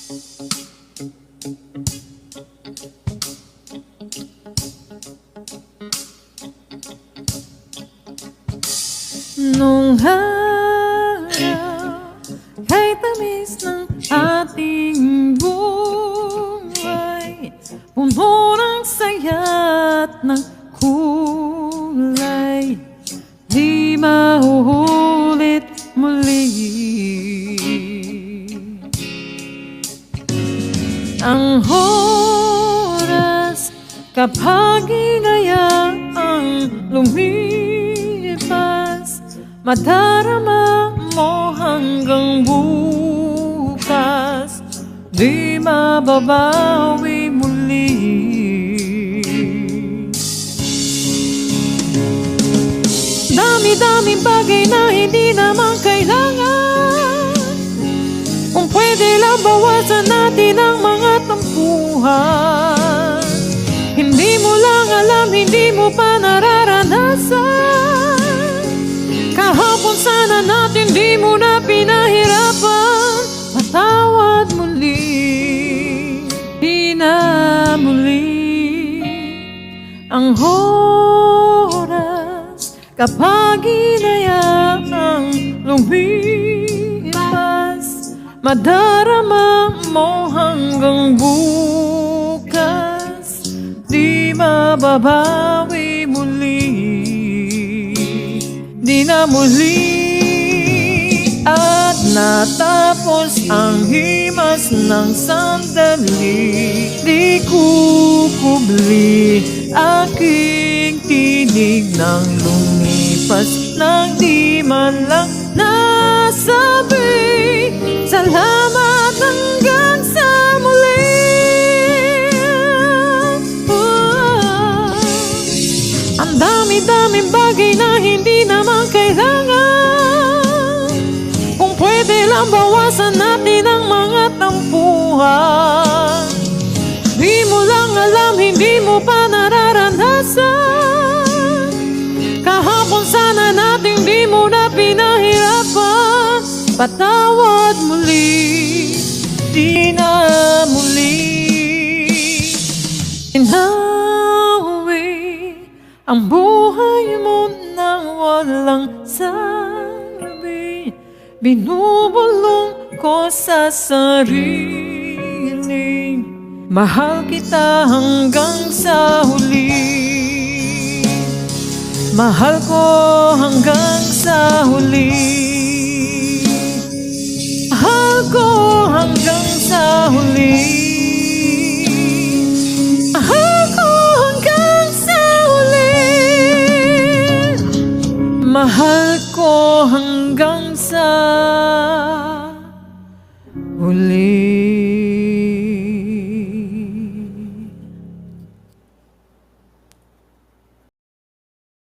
Nung araw kay tamis ng ating buhay, puno ng saya't ng kulay, di mahuhulit muli. Ang oras kapag inayang lumipas, madarama mo hanggang bukas, di mababawi muli. Dami-daming bagay na hindi naman kailangan, kung pwede lang bawasan natin ang mga tampuhan. Hindi mo lang alam, hindi mo pa nararanasan. Kahapon sana natin di mo na pinahirapan. Patawad muli, di na muli. Ang oras kapag inayaang lumipas, madarama mo hanggang bukas, di mababawi muli, di na muli. At natapos ang himas ng sandali, di kukubli aking tinig nang lumipas, nang di man lang nasabi salamat hanggang sa muli. Ang dami-daming bagay na hindi naman kailangan, kung pwede lang bawasan natin ang mga tampuhan. Di mo lang alam, hindi mo pa nararanasan. Kahapon sana natin di mo na pinahirapan. Patawad muli, di na muli. Inawi ang buhay mo nang walang sabi, binubulong ko sa sarili, mahal kita hanggang sa huli. Mahal ko hanggang sa huli. Mahal ko hanggang sa huli. Mahal ko hanggang sa huli. Mahal ko hanggang sa huli.